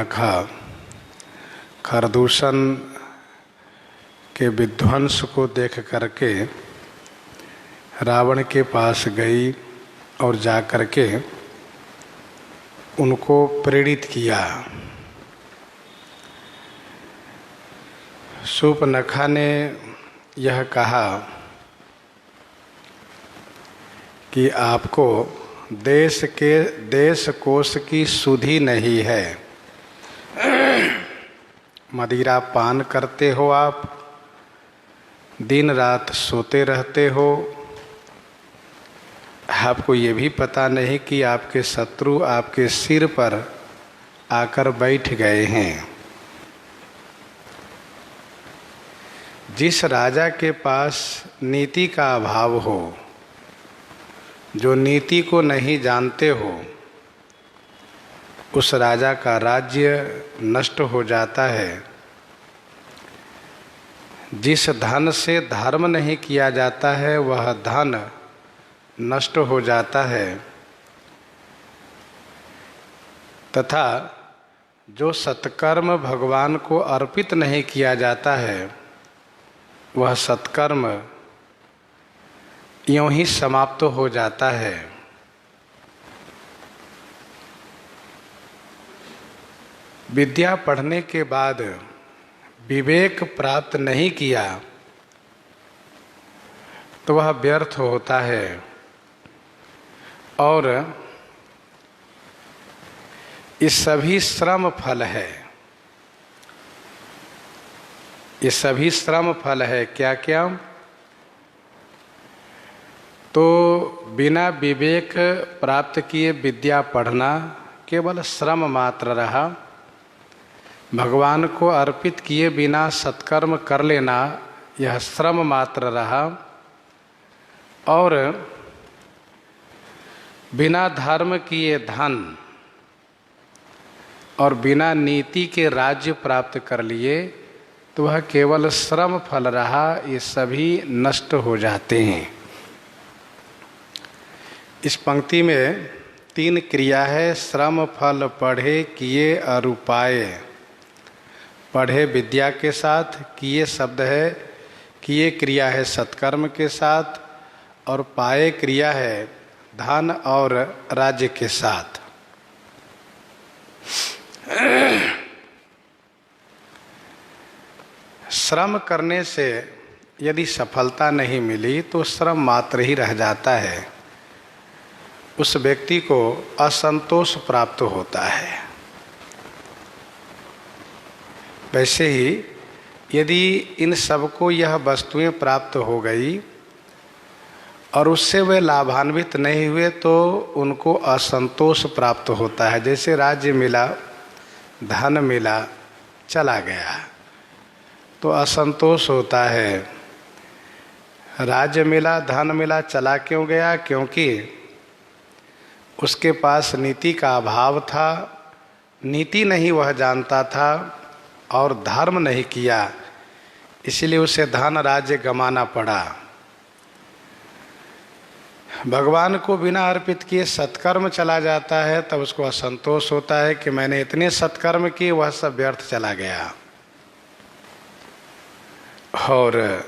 नखा खरदूषण के विध्वंस को देख करके रावण के पास गई और जा करके उनको प्रेरित किया। शूर्पणखा ने यह कहा कि आपको देश कोष की सुधि नहीं है। मदिरा पान करते हो, आप दिन रात सोते रहते हो। आपको ये भी पता नहीं कि आपके शत्रु आपके सिर पर आकर बैठ गए हैं। जिस राजा के पास नीति का अभाव हो, जो नीति को नहीं जानते हो, उस राजा का राज्य नष्ट हो जाता है। जिस धन से धर्म नहीं किया जाता है, वह धन नष्ट हो जाता है। तथा जो सत्कर्म भगवान को अर्पित नहीं किया जाता है, वह सत्कर्म यूं ही समाप्त हो जाता है। विद्या पढ़ने के बाद विवेक प्राप्त नहीं किया तो वह व्यर्थ होता है और ये सभी श्रम फल है। ये सभी श्रम फल है। क्या क्या? तो बिना विवेक प्राप्त किए विद्या पढ़ना केवल श्रम मात्र रहा। भगवान को अर्पित किए बिना सत्कर्म कर लेना यह श्रम मात्र रहा। और बिना धर्म किए धन और बिना नीति के राज्य प्राप्त कर लिए तो वह केवल श्रम फल रहा। ये सभी नष्ट हो जाते हैं। इस पंक्ति में 3 क्रिया है। श्रम फल पढ़े किए और पाए। पढ़े विद्या के साथ, किए शब्द है, किए क्रिया है सत्कर्म के साथ, और पाए क्रिया है धन और राज्य के साथ। श्रम करने से यदि सफलता नहीं मिली तो श्रम मात्र ही रह जाता है। उस व्यक्ति को असंतोष प्राप्त होता है। वैसे ही यदि इन सबको यह वस्तुएं प्राप्त हो गई और उससे वे लाभान्वित नहीं हुए तो उनको असंतोष प्राप्त होता है। जैसे राज्य मिला, धन मिला, चला गया तो असंतोष होता है। राज्य मिला, धन मिला, चला क्यों गया? क्योंकि उसके पास नीति का अभाव था। नीति नहीं वह जानता था और धर्म नहीं किया, इसलिए उसे धन राज्य गंवाना पड़ा। भगवान को बिना अर्पित किए सत्कर्म चला जाता है तब उसको असंतोष होता है कि मैंने इतने सत्कर्म किए, वह सब व्यर्थ चला गया। और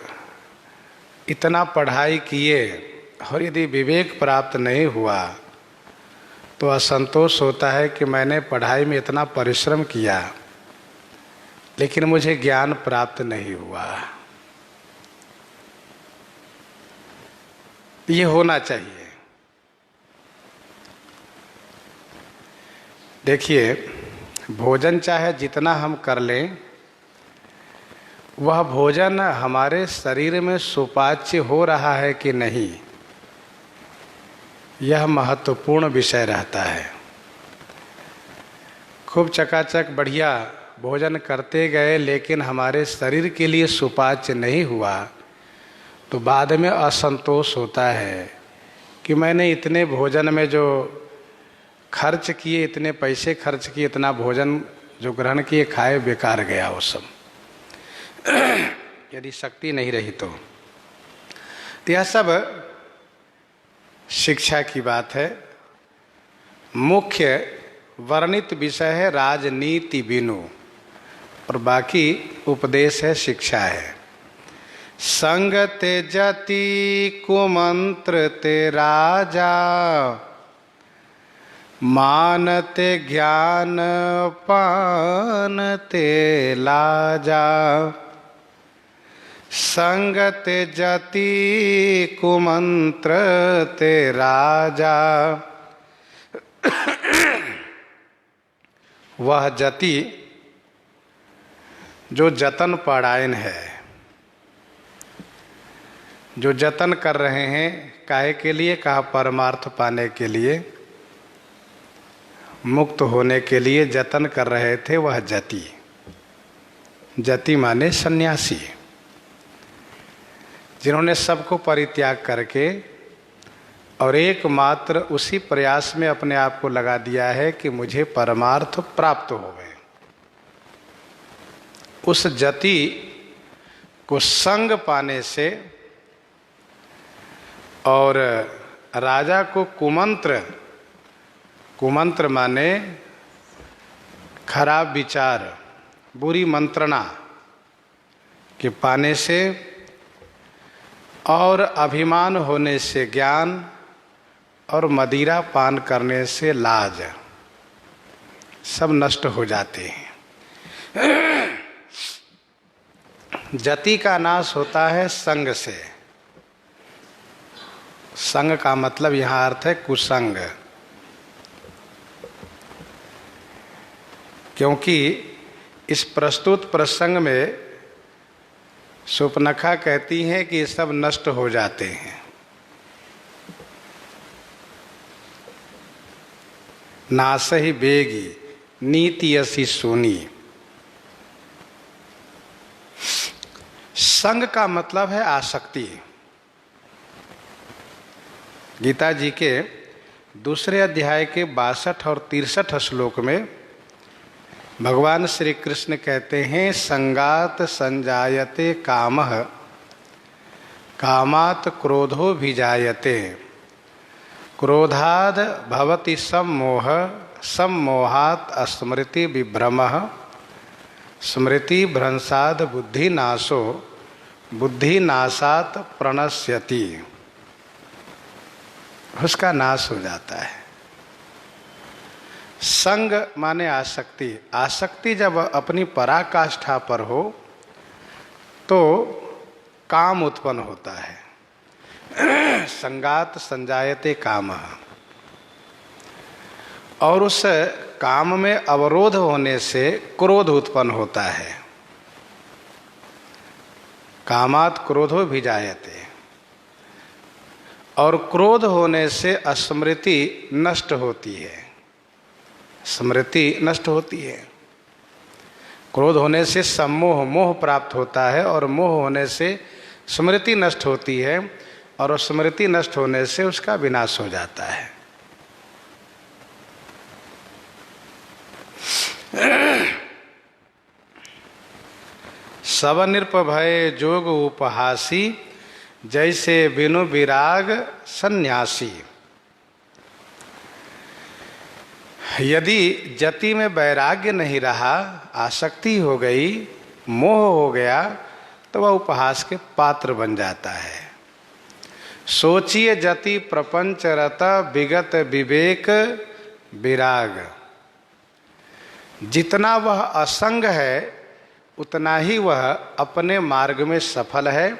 इतना पढ़ाई किए और यदि विवेक प्राप्त नहीं हुआ तो असंतोष होता है कि मैंने पढ़ाई में इतना परिश्रम किया लेकिन मुझे ज्ञान प्राप्त नहीं हुआ। ये होना चाहिए। देखिए, भोजन चाहे जितना हम कर लें, वह भोजन हमारे शरीर में सुपाच्य हो रहा है कि नहीं, यह महत्वपूर्ण विषय रहता है। खूब चकाचक बढ़िया भोजन करते गए लेकिन हमारे शरीर के लिए सुपाच्य नहीं हुआ तो बाद में असंतोष होता है कि मैंने इतने भोजन में जो खर्च किए, इतने पैसे खर्च किए, इतना भोजन जो ग्रहण किए, खाए, बेकार गया वो सब। यदि शक्ति नहीं रही तो यह सब शिक्षा की बात है। मुख्य वर्णित विषय है राजनीति बिनु, और बाकी उपदेश है, शिक्षा है। संग त्यजति कुमंत्र ते राजा, मानते ज्ञान पान ते लाजा। संग त्यजति कुमंत्र ते राजा, वह जति जो जतन परायण है, जो जतन कर रहे हैं, काहे के लिए? कहा परमार्थ पाने के लिए, मुक्त होने के लिए जतन कर रहे थे, वह जति। जति माने सन्यासी, जिन्होंने सबको परित्याग करके और एकमात्र उसी प्रयास में अपने आप को लगा दिया है कि मुझे परमार्थ प्राप्त होवे। उस जति को संग पाने से और राजा को कुमंत्र, कुमंत्र माने खराब विचार, बुरी मंत्रणा के पाने से और अभिमान होने से ज्ञान और मदिरा पान करने से लाज, सब नष्ट हो जाते हैं। जति का नाश होता है संग से। संग का मतलब यहाँ अर्थ है कुसंग, क्योंकि इस प्रस्तुत प्रसंग में शूर्पणखा कहती हैं कि ये सब नष्ट हो जाते हैं। नास ही बेगी नीति ऐसी सुनी। संग का मतलब है आसक्ति। गीता जी के दूसरे अध्याय के 62 और 63 श्लोक में भगवान श्री कृष्ण कहते हैं, संगात संजायते कामः, कामात् क्रोधो भिजायते, क्रोधाद भवति सम्मोह, सम्मोहात् स्मृति विभ्रमः, स्मृति भ्रंशाद बुद्धिनाशो, बुद्धिनाशात् प्रणश्यति। उसका नाश हो जाता है। संग माने आसक्ति। आसक्ति जब अपनी पराकाष्ठा पर हो तो काम उत्पन्न होता है। संगात संजायते कामः, और उस काम में अवरोध होने से क्रोध उत्पन्न होता है। कामात् क्रोधो भिजायते, और क्रोध होने से स्मृति नष्ट होती है। स्मृति नष्ट होती है। क्रोध होने से सम्मोह, मोह प्राप्त होता है, और मोह होने से स्मृति नष्ट होती है, और स्मृति नष्ट होने से उसका विनाश हो जाता है। सब निर्भय जोग उपहासी, जैसे बिनु विराग सन्यासी। यदि जति में वैराग्य नहीं रहा, आसक्ति हो गई, मोह हो गया, तो वह उपहास के पात्र बन जाता है। सोचिए जति प्रपंच रता, विगत विवेक विराग। जितना वह असंग है उतना ही वह अपने मार्ग में सफल है,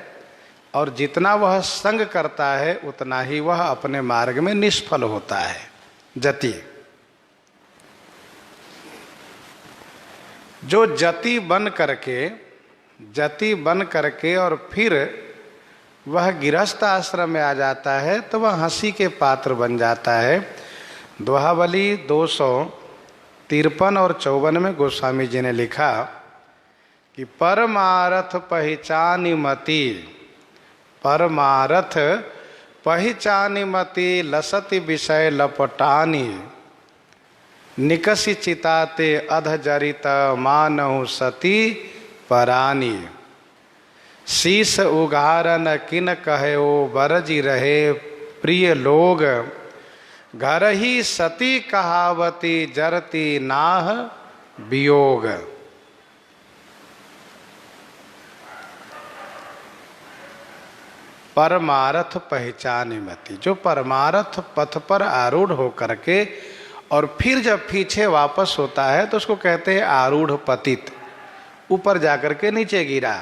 और जितना वह संग करता है उतना ही वह अपने मार्ग में निष्फल होता है। जति, जो जति बन करके और फिर वह गृहस्थ आश्रम में आ जाता है तो वह हंसी के पात्र बन जाता है। दोहावली 253 और 54 में गोस्वामी जी ने लिखा कि परमारथ पहचानी मति, परमारथ पहचानी मति, लसति विषय लपटानी, निकसी चिताते अधजरित मानहु सती परानी। शीस उघारन किन कहे ओ बरजी रहे प्रिय लोग, घर ही सती कहावती जरती नाह वियोग। परमार्थ पहचान मति, जो परमार्थ पथ पर आरूढ़ होकर के और फिर जब पीछे वापस होता है तो उसको कहते हैं आरूढ़ पतित, ऊपर जाकर के नीचे गिरा।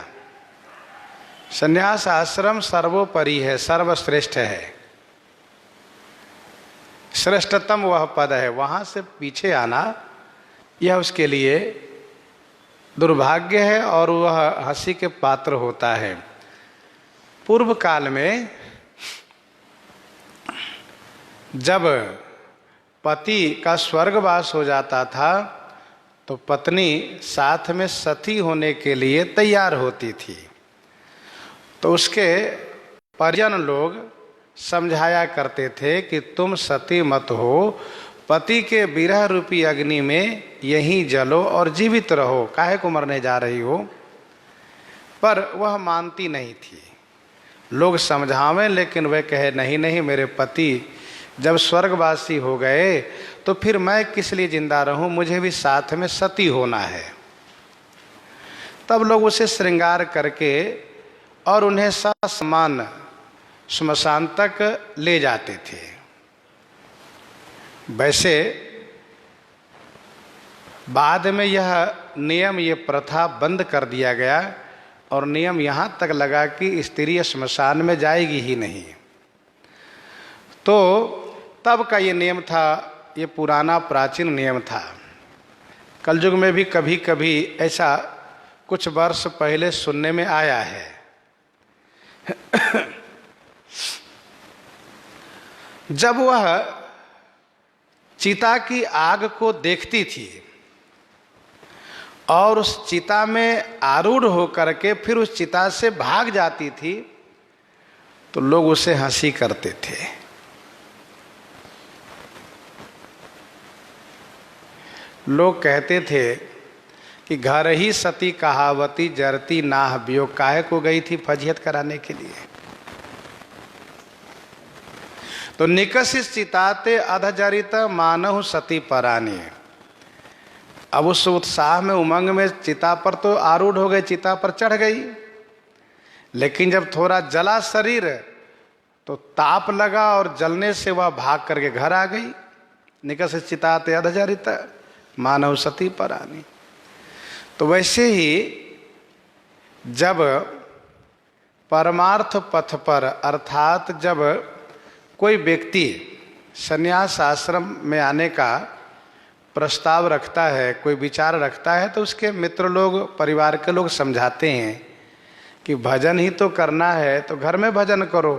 संन्यास आश्रम सर्वोपरि है, सर्वश्रेष्ठ है, श्रेष्ठतम वह पद है। वहां से पीछे आना यह उसके लिए दुर्भाग्य है और वह हंसी के पात्र होता है। पूर्व काल में जब पति का स्वर्गवास हो जाता था तो पत्नी साथ में सती होने के लिए तैयार होती थी, तो उसके परिजन लोग समझाया करते थे कि तुम सती मत हो, पति के विरह रूपी अग्नि में यहीं जलो और जीवित रहो, काहे को मरने जा रही हो। पर वह मानती नहीं थी। लोग समझावें लेकिन वह कहे नहीं नहीं, मेरे पति जब स्वर्गवासी हो गए तो फिर मैं किस लिए जिंदा रहूं, मुझे भी साथ में सती होना है। तब लोग उसे श्रृंगार करके और उन्हें ससम्मान श्मशान तक ले जाते थे। वैसे बाद में यह नियम, ये प्रथा बंद कर दिया गया और नियम यहाँ तक लगा कि स्त्री श्मशान में जाएगी ही नहीं। तो तब का ये नियम था, ये पुराना प्राचीन नियम था। कलयुग में भी कभी कभी ऐसा कुछ वर्ष पहले सुनने में आया है। जब वह चिता की आग को देखती थी और उस चिता में आरूढ़ होकर के फिर उस चिता से भाग जाती थी तो लोग उसे हंसी करते थे। लोग कहते थे कि घर ही सती कहावती जरती नाह वियोग, काहे को गई थी फजीहत कराने के लिए। तो निकसिस चिताते अधजरित मानहु सती परानी। अब उस उत्साह में उमंग में चिता पर तो आरूढ़ हो गई, चिता पर चढ़ गई, लेकिन जब थोड़ा जला शरीर तो ताप लगा और जलने से वह भाग करके घर आ गई। निकसिस चिताते अधजरित मानव सती परानी। तो वैसे ही जब परमार्थ पथ पर अर्थात जब कोई व्यक्ति संन्यास आश्रम में आने का प्रस्ताव रखता है, कोई विचार रखता है, तो उसके मित्र लोग, परिवार के लोग समझाते हैं कि भजन ही तो करना है तो घर में भजन करो,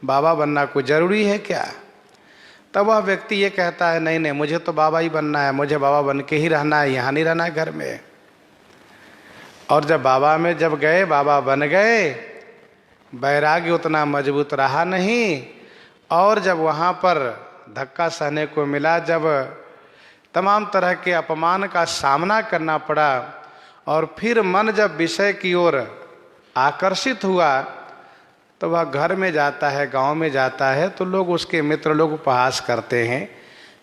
बाबा बनना कोई ज़रूरी है क्या। तब वह व्यक्ति ये कहता है नहीं नहीं, मुझे तो बाबा ही बनना है, मुझे बाबा बन के ही रहना है, यहाँ नहीं रहना है घर में। और जब बाबा में जब गए, बाबा बन गए, वैराग्य उतना मजबूत रहा नहीं और जब वहाँ पर धक्का सहने को मिला, जब तमाम तरह के अपमान का सामना करना पड़ा और फिर मन जब विषय की ओर आकर्षित हुआ तो वह घर में जाता है, गांव में जाता है, तो लोग, उसके मित्र लोग उपहास करते हैं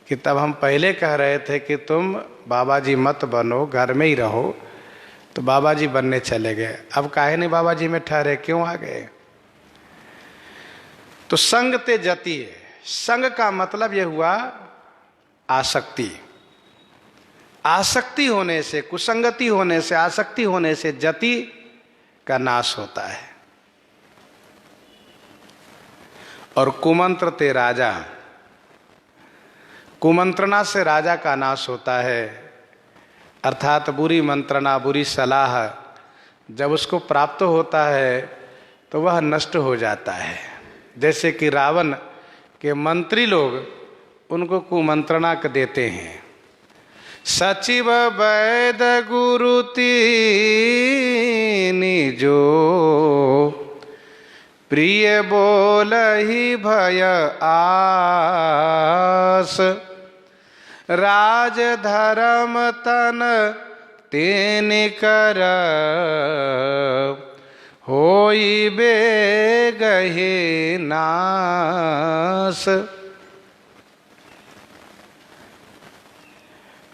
कि तब हम पहले कह रहे थे कि तुम बाबा जी मत बनो, घर में ही रहो, तो बाबा जी बनने चले गए, अब काहे नहीं बाबा जी में ठहरे, क्यों आ गए। तो संग ते जति है। संग का मतलब यह हुआ आसक्ति। आसक्ति होने से, कुसंगति होने से, आसक्ति होने से जति का नाश होता है। और कुमंत्र ते राजा, कुमंत्रणा से राजा का नाश होता है, अर्थात बुरी मंत्रणा, बुरी सलाह जब उसको प्राप्त होता है तो वह नष्ट हो जाता है। जैसे कि रावण के मंत्री लोग उनको कुमंत्रणा देते हैं। सचिव वैद गुरु तीनि जो प्रिय बोलहि भय आस, राज धर्म तन तेनि कर होई बेगहि नास।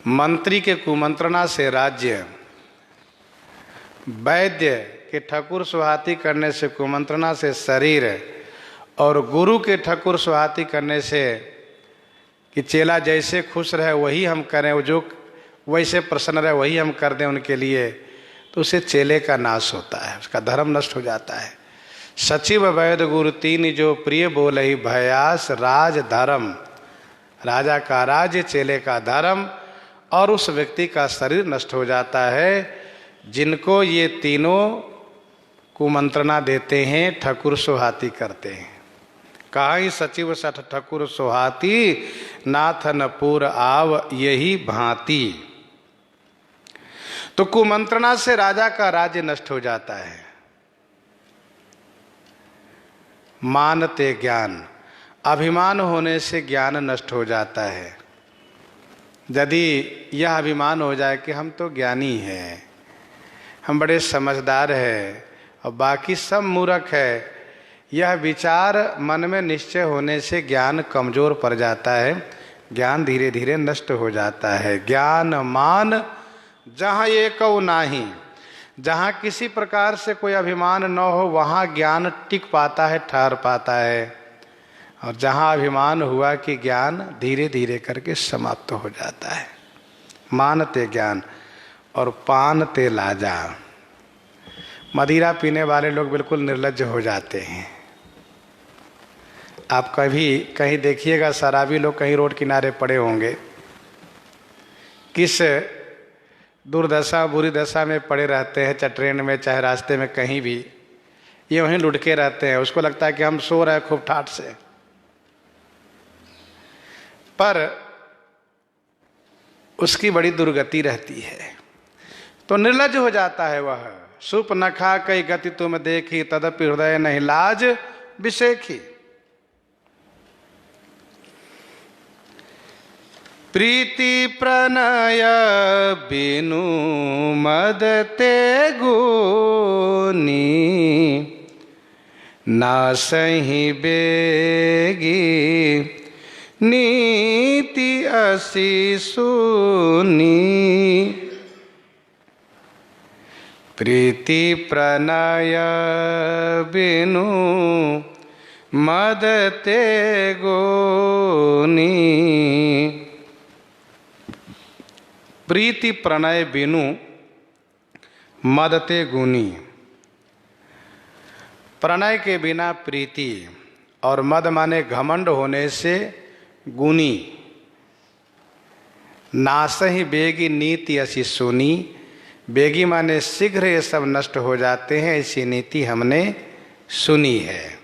मंत्री के कुमंत्रणा से राज्य, वैद्य के ठकुर सुहाती करने से कुमंत्रणा से शरीर, और गुरु के ठकुर सुहाती करने से कि चेला जैसे खुश रहे वही हम करें, वो जो वैसे प्रसन्न रहे वही हम कर दें उनके लिए, तो उसे चेले का नाश होता है, उसका धर्म नष्ट हो जाता है। सचिव वैद गुरु तीन जो प्रिय बोल ही भयास राज धर्म, राजा का राज्य, चेले का धर्म, और उस व्यक्ति का शरीर नष्ट हो जाता है जिनको ये तीनों कुमंत्रणा देते हैं, ठकुर सुहाती करते हैं। कहीं सचिव सठ ठकुर सुहाती, नाथनपुर आव यही भांति। तो कुमंत्रणा से राजा का राज्य नष्ट हो जाता है। मानते ज्ञान, अभिमान होने से ज्ञान नष्ट हो जाता है। यदि यह अभिमान हो जाए कि हम तो ज्ञानी हैं, हम बड़े समझदार हैं और बाकी सब मूर्ख है, यह विचार मन में निश्चय होने से ज्ञान कमजोर पड़ जाता है, ज्ञान धीरे धीरे नष्ट हो जाता है। ज्ञान मान जहाँ एक नाही, जहाँ किसी प्रकार से कोई अभिमान न हो वहाँ ज्ञान टिक पाता है, ठहर पाता है, और जहाँ अभिमान हुआ कि ज्ञान धीरे धीरे करके समाप्त हो जाता है। मानते ज्ञान और पानते लाजा, मदिरा पीने वाले लोग बिल्कुल निर्लज्ज हो जाते हैं। आप कभी कहीं देखिएगा शराबी लोग कहीं रोड किनारे पड़े होंगे, किस दुर्दशा बुरी दशा में पड़े रहते हैं, चाहे ट्रेन में चाहे रास्ते में कहीं भी, ये वहीं लुढ़के रहते हैं। उसको लगता है कि हम सो रहे हैं खूब ठाठ से, पर उसकी बड़ी दुर्गति रहती है, तो निर्लज्ज हो जाता है वह। सुप न खा कई गति तुम देखी, तदपि हृदय नहीं लाज बिसेखी। प्रीति प्रणय बिनु मद ते गुनी, नासहि बेगी नीति असी सुनी। प्रीति प्रणय बिनु मद ते गुनी, प्रीति प्रणय बिनु मदते गुनी। प्रणय के बिना प्रीति, और मद माने घमंड होने से गुनी। नासहि बेगी नीति असी सुनी, बेगी माने शीघ्र ये सब नष्ट हो जाते हैं, ऐसी नीति हमने सुनी है।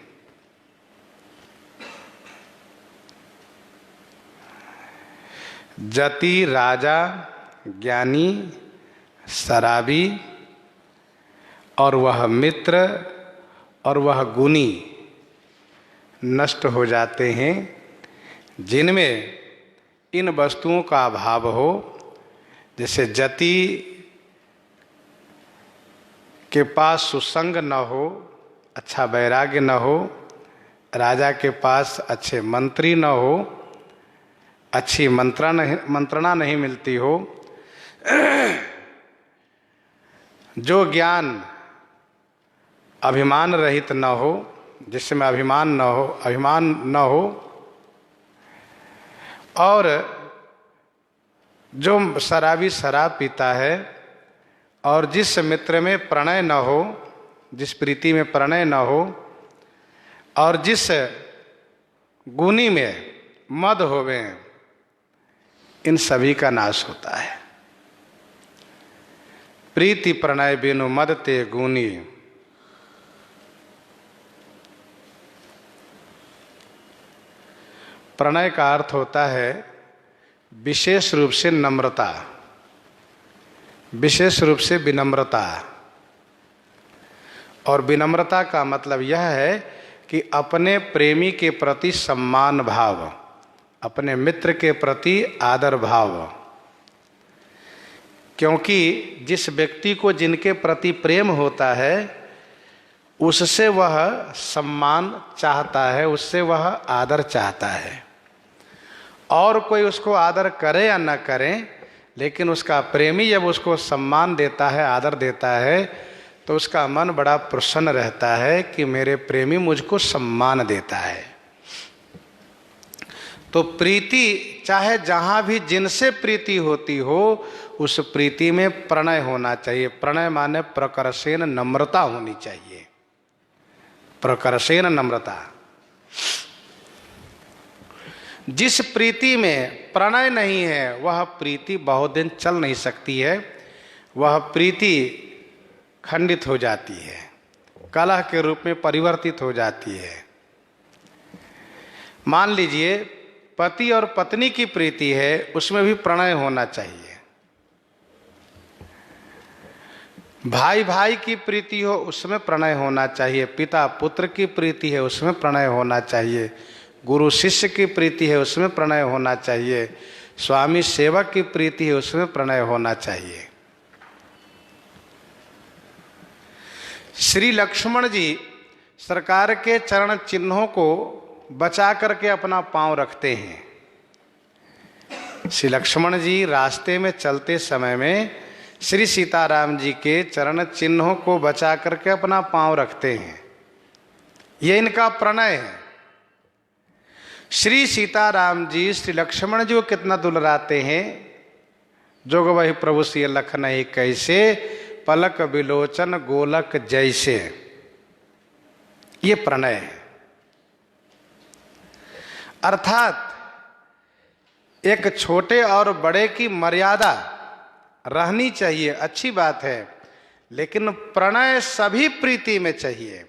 जति राजा ज्ञानी शराबी, और वह मित्र और वह गुनी नष्ट हो जाते हैं जिनमें इन वस्तुओं का अभाव हो। जैसे जति के पास सुसंग न हो, अच्छा वैराग्य न हो, राजा के पास अच्छे मंत्री न हो, अच्छी मंत्रणा नहीं मिलती हो, जो ज्ञान अभिमान रहित न हो, जिसमें अभिमान न हो, और जो शराबी शराब पीता है, और जिस मित्र में प्रणय न हो, जिस प्रीति में प्रणय न हो, और जिस गुनी में मद होवे, इन सभी का नाश होता है। प्रीति प्रणय बिनु मद ते गुनी। प्रणय का अर्थ होता है विशेष रूप से नम्रता, विशेष रूप से विनम्रता। और विनम्रता का मतलब यह है कि अपने प्रेमी के प्रति सम्मान भाव, अपने मित्र के प्रति आदर भाव। क्योंकि जिस व्यक्ति को जिनके प्रति प्रेम होता है उससे वह सम्मान चाहता है, उससे वह आदर चाहता है। और कोई उसको आदर करे या न करे, लेकिन उसका प्रेमी जब उसको सम्मान देता है, आदर देता है, तो उसका मन बड़ा प्रसन्न रहता है कि मेरे प्रेमी मुझको सम्मान देता है। तो प्रीति चाहे जहाँ भी जिनसे प्रीति होती हो, उस प्रीति में प्रणय होना चाहिए। प्रणय माने प्रकर्षेण नम्रता होनी चाहिए, प्रकर्षेण नम्रता। जिस प्रीति में प्रणय नहीं है वह प्रीति बहुत दिन चल नहीं सकती है, वह प्रीति खंडित हो जाती है, कलह के रूप में परिवर्तित हो जाती है। मान लीजिए पति और पत्नी की प्रीति है, उसमें भी प्रणय होना चाहिए। भाई भाई की प्रीति हो, उसमें प्रणय होना चाहिए। पिता पुत्र की प्रीति है, उसमें प्रणय होना चाहिए। गुरु शिष्य की प्रीति है, उसमें प्रणय होना चाहिए। स्वामी सेवक की प्रीति है, उसमें प्रणय होना चाहिए। श्री लक्ष्मण जी सरकार के चरण चिन्हों को बचा करके अपना पांव रखते हैं। श्री लक्ष्मण जी रास्ते में चलते समय में श्री सीताराम जी के चरण चिन्हों को बचा करके अपना पांव रखते हैं। ये इनका प्रणय है। श्री सीताराम जी श्री लक्ष्मण जी को कितना दुलराते हैं। जोग वही प्रभु सिय लखन ही कैसे, पलक बिलोचन गोलक जैसे। ये प्रणय है। अर्थात एक छोटे और बड़े की मर्यादा रहनी चाहिए, अच्छी बात है, लेकिन प्रणय सभी प्रीति में चाहिए।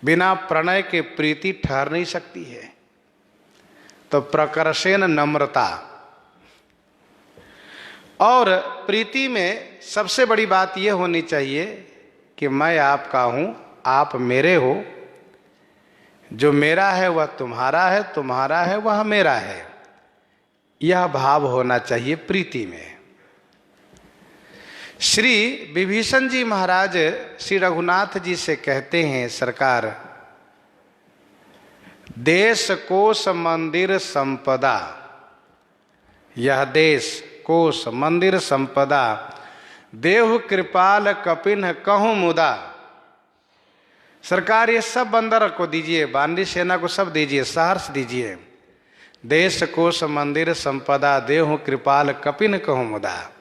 बिना प्रणय के प्रीति ठहर नहीं सकती है। तो प्रकर्षेण नम्रता। और प्रीति में सबसे बड़ी बात यह होनी चाहिए कि मैं आपका हूं, आप मेरे हो। जो मेरा है वह तुम्हारा है, तुम्हारा है वह मेरा है। यह भाव होना चाहिए प्रीति में। श्री विभीषण जी महाराज श्री रघुनाथ जी से कहते हैं, सरकार देश कोश मंदिर संपदा, यह देश कोश मंदिर संपदा, देव कृपाल कपिन कहूं मुदा। सरकार ये सब बंदर को दीजिए, बानरी सेना को सब दीजिए, सहर्ष दीजिए। देश कोश मंदिर संपदा, देव कृपाल कपिन कहूं मुदा।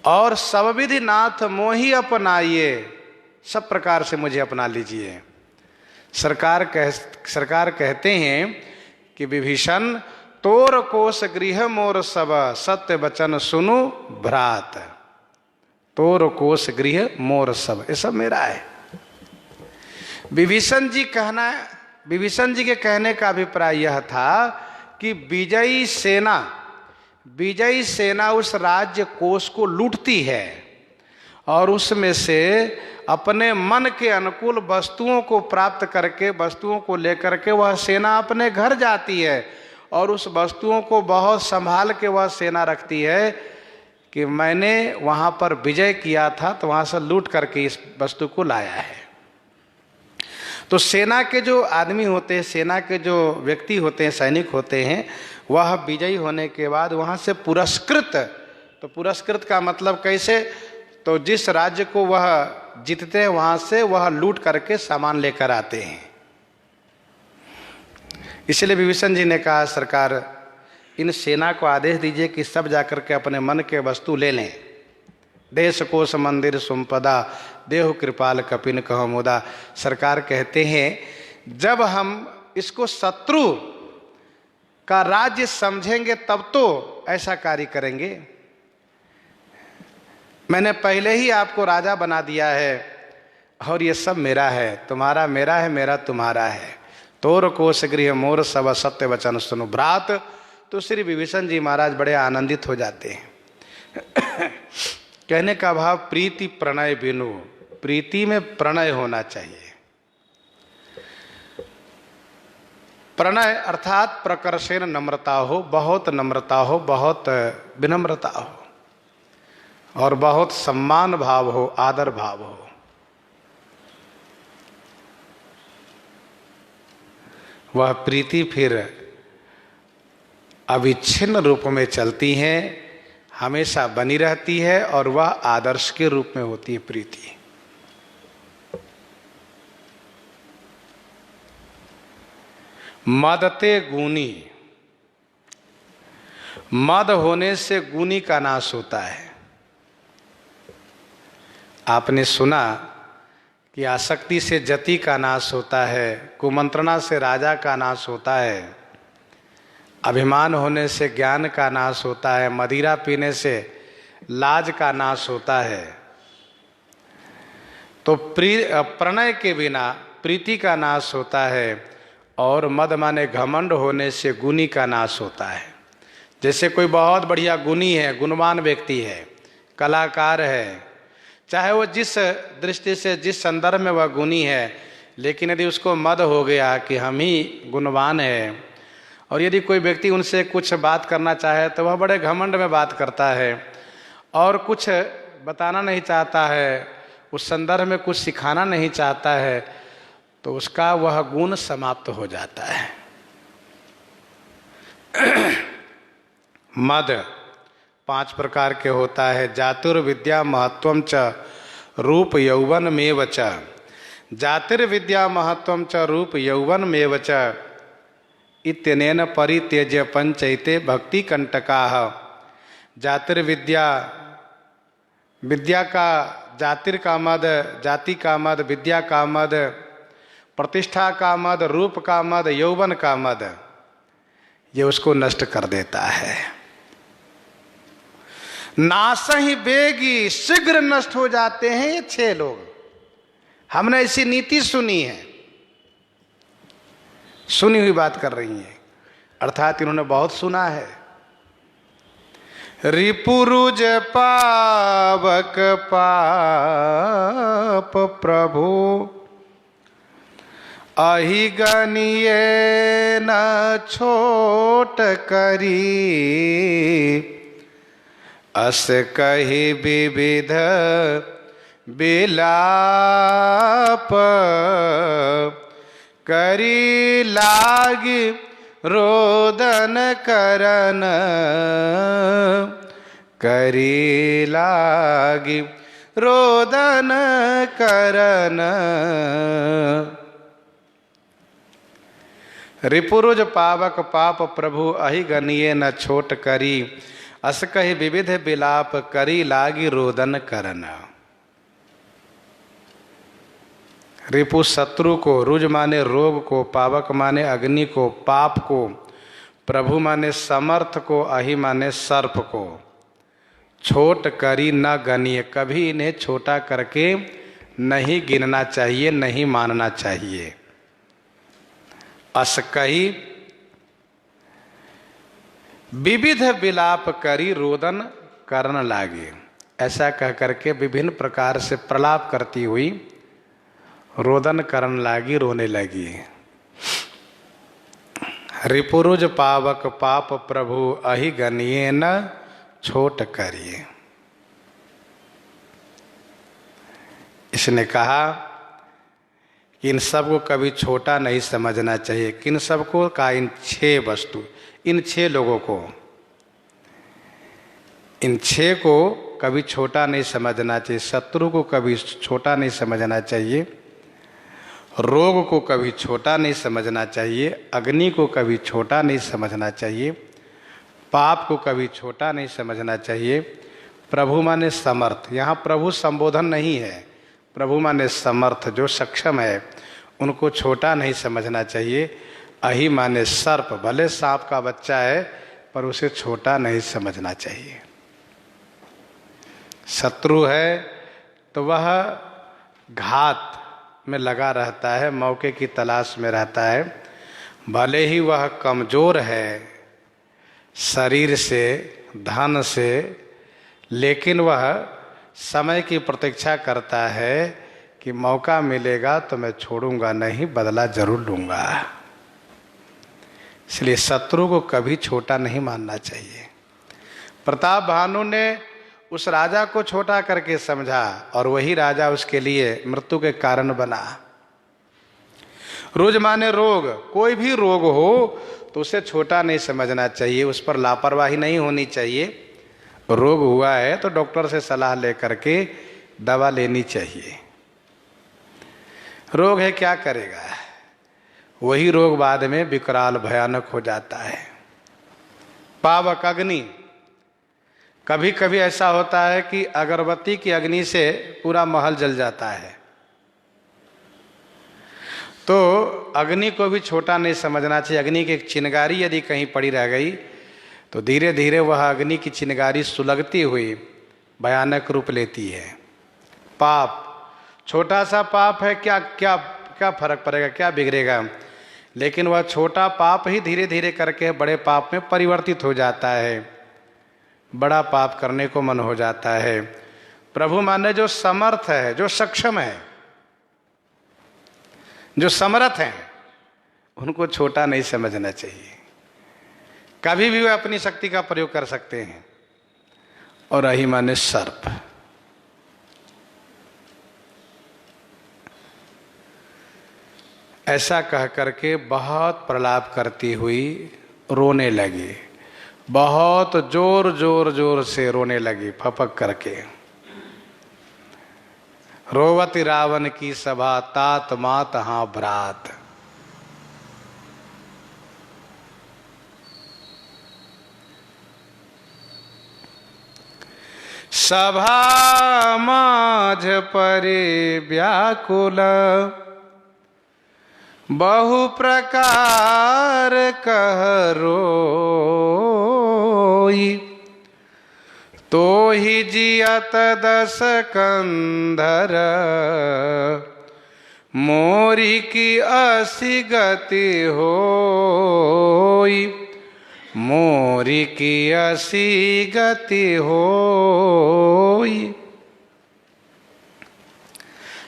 और सब विधि नाथ मोहि अपनाइए, सब प्रकार से मुझे अपना लीजिए। सरकार कहते हैं कि विभीषण तोर कोश गृह मोर सब, सत्य वचन सुनु भ्रात। तोर कोश गृह मोर सब, ये सब मेरा है। विभीषण जी के कहने का अभिप्राय यह था कि विजयी सेना उस राज्य कोष को लूटती है और उसमें से अपने मन के अनुकूल वस्तुओं को प्राप्त करके, वस्तुओं को लेकर के वह सेना अपने घर जाती है और उस वस्तुओं को बहुत संभाल के वह सेना रखती है कि मैंने वहाँ पर विजय किया था तो वहाँ से लूट करके इस वस्तु को लाया है। तो सेना के जो आदमी होते हैं, सेना के जो व्यक्ति होते हैं, सैनिक होते हैं, वह विजयी होने के बाद वहाँ से पुरस्कृत, तो पुरस्कृत का मतलब कैसे, तो जिस राज्य को वह जीतते हैं वहाँ से वह लूट करके सामान लेकर आते हैं। इसलिए विभीषण जी ने कहा, सरकार इन सेना को आदेश दीजिए कि सब जाकर के अपने मन के वस्तु ले लें। देश कोश मंदिर संपदा, देहु कृपाल कपिन कहूं मुदा। सरकार कहते हैं जब हम इसको शत्रु का राज्य समझेंगे तब तो ऐसा कार्य करेंगे। मैंने पहले ही आपको राजा बना दिया है और ये सब मेरा है, तुम्हारा मेरा है, मेरा तुम्हारा है। तोर कोश गृह मोर सब, सत्य वचन सुनु भ्रात। तो श्री विभीषण जी महाराज बड़े आनंदित हो जाते हैं। कहने का भाव प्रीति प्रणय बिनु, प्रीति में प्रणय होना चाहिए। प्रणय अर्थात प्रकर्षेण नम्रता हो, बहुत नम्रता हो, बहुत विनम्रता हो और बहुत सम्मान भाव हो, आदर भाव हो। वह प्रीति फिर अविच्छिन्न रूप में चलती हैं, हमेशा बनी रहती है, और वह आदर्श के रूप में होती है प्रीति। मदते गुणी, मद होने से गुणी का नाश होता है। आपने सुना कि आसक्ति से जति का नाश होता है, कुमंत्रणा से राजा का नाश होता है, अभिमान होने से ज्ञान का नाश होता है, मदिरा पीने से लाज का नाश होता है। तो प्रणय के बिना प्रीति का नाश होता है, और मद माने घमंड होने से गुणी का नाश होता है। जैसे कोई बहुत बढ़िया गुणी है, गुणवान व्यक्ति है, कलाकार है, चाहे वो जिस दृष्टि से जिस संदर्भ में वह गुणी है, लेकिन यदि उसको मद हो गया कि हम ही गुणवान है, और यदि कोई व्यक्ति उनसे कुछ बात करना चाहे तो वह बड़े घमंड में बात करता है और कुछ बताना नहीं चाहता है, उस संदर्भ में कुछ सिखाना नहीं चाहता है, तो उसका वह गुण समाप्त हो जाता है। मद 5 प्रकार के होता है। जातुर्विद्या महत्वम च रूप यौवन मेव च, जातिर्विद्या महत्वम च रूप यौवन मेव च इत्यनेन परित्यज्य पंचैते भक्ति कंटकाः। जातिर्विद्या, विद्या का जातिर का मद, जाति का मद, विद्या का मद, प्रतिष्ठा का मद, रूप का मद, यौवन का मद, ये उसको नष्ट कर देता है। नासहि बेगी, शीघ्र नष्ट हो जाते हैं ये 6 लोग। हमने ऐसी नीति सुनी है, सुनी हुई बात कर रही हैं, अर्थात इन्होंने बहुत सुना है। रिपुरुज पावक पाप प्रभु अहि गनिये न छोट करी, अस कहि विविध बिलाप करी लागी रोदन करन, करी लागी रोदन करन। रिपुरुज पावक पाप प्रभु अहि गनिये न छोट करी, अस कहि विविध बिलाप करी लागी रोदन करन। रिपु शत्रु को, रुज माने रोग को, पावक माने अग्नि को, पाप को, प्रभु माने समर्थ को, अहि माने सर्प को। छोट करी न गनिए, कभी इन्हें छोटा करके नहीं गिनना चाहिए, नहीं मानना चाहिए। अस कही विविध विलाप करी रोदन करन लागे, ऐसा कह करके विभिन्न प्रकार से प्रलाप करती हुई रोदन करन लागी, रोने लगी। रिपुरुज पावक पाप प्रभु अहि गनिये न छोट करिए। इसने कहा कि इन सब को कभी छोटा नहीं समझना चाहिए। किन सबको का? इन 6 वस्तु, इन 6 लोगों को, इन 6 को कभी छोटा नहीं समझना चाहिए। शत्रु को कभी छोटा नहीं समझना चाहिए, रोग को कभी छोटा नहीं समझना चाहिए, अग्नि को कभी छोटा नहीं समझना चाहिए, पाप को कभी छोटा नहीं समझना चाहिए। प्रभु माने समर्थ, यहाँ प्रभु संबोधन नहीं है, प्रभु माने समर्थ, जो सक्षम है, उनको छोटा नहीं समझना चाहिए। अहि माने सर्प, भले सांप का बच्चा है पर उसे छोटा नहीं समझना चाहिए। शत्रु है तो वह घात में लगा रहता है, मौके की तलाश में रहता है। भले ही वह कमजोर है शरीर से, धन से, लेकिन वह समय की प्रतीक्षा करता है कि मौका मिलेगा तो मैं छोड़ूंगा नहीं, बदला जरूर लूंगा। इसलिए शत्रु को कभी छोटा नहीं मानना चाहिए। प्रताप भानु ने उस राजा को छोटा करके समझा और वही राजा उसके लिए मृत्यु के कारण बना। रोज माने रोग, कोई भी रोग हो तो उसे छोटा नहीं समझना चाहिए, उस पर लापरवाही नहीं होनी चाहिए। रोग हुआ है तो डॉक्टर से सलाह लेकर के दवा लेनी चाहिए। रोग है, क्या करेगा, वही रोग बाद में विकराल भयानक हो जाता है। पावक अग्नि, कभी कभी ऐसा होता है कि अगरबत्ती की अग्नि से पूरा महल जल जाता है। तो अग्नि को भी छोटा नहीं समझना चाहिए। अग्नि की एक चिनगारी यदि कहीं पड़ी रह गई तो धीरे धीरे वह अग्नि की चिनगारी सुलगती हुई भयानक रूप लेती है। पाप, छोटा सा पाप है, क्या क्या क्या फर्क पड़ेगा, क्या बिगड़ेगा, लेकिन वह छोटा पाप ही धीरे धीरे करके बड़े पाप में परिवर्तित हो जाता है, बड़ा पाप करने को मन हो जाता है। प्रभु माने जो समर्थ है, जो सक्षम है, जो समर्थ हैं, उनको छोटा नहीं समझना चाहिए। कभी भी वे अपनी शक्ति का प्रयोग कर सकते हैं। और अहि माने सर्प, ऐसा कह करके बहुत प्रलाप करती हुई रोने लगी, बहुत जोर जोर जोर से रोने लगी, फपक करके। रोवती रावण की सभा, तात मात हाँ भ्रात। सभा माझ परे व्याकुल, बहु प्रकार कह रोई। तो ही जियत दस कंधर, मोरी की असी गति होई। मोरी की असी गति होई।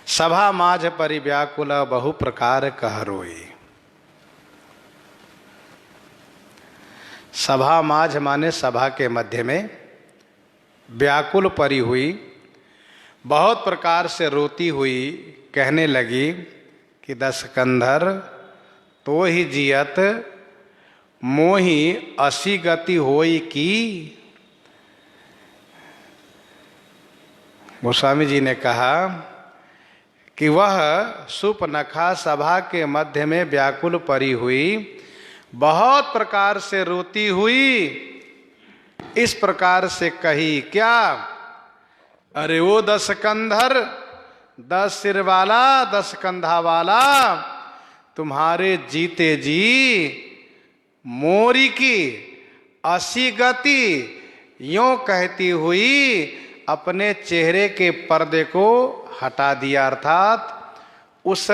सभा माझ परि व्याकुल, बहु प्रकार कह रोई। सभा माझ माने सभा के मध्य में, व्याकुल परी हुई, बहुत प्रकार से रोती हुई कहने लगी कि दस कंधर तो ही जियत, मोही असी गति होई की। गोस्वामी जी ने कहा कि वह सुपनखा सभा के मध्य में व्याकुल परी हुई, बहुत प्रकार से रोती हुई, इस प्रकार से कही क्या, अरे वो दस कंधर, 10 सिर वाला, 10 कंधा वाला, तुम्हारे जीते जी मोरी की 80 गति, यों कहती हुई अपने चेहरे के पर्दे को हटा दिया, अर्थात उस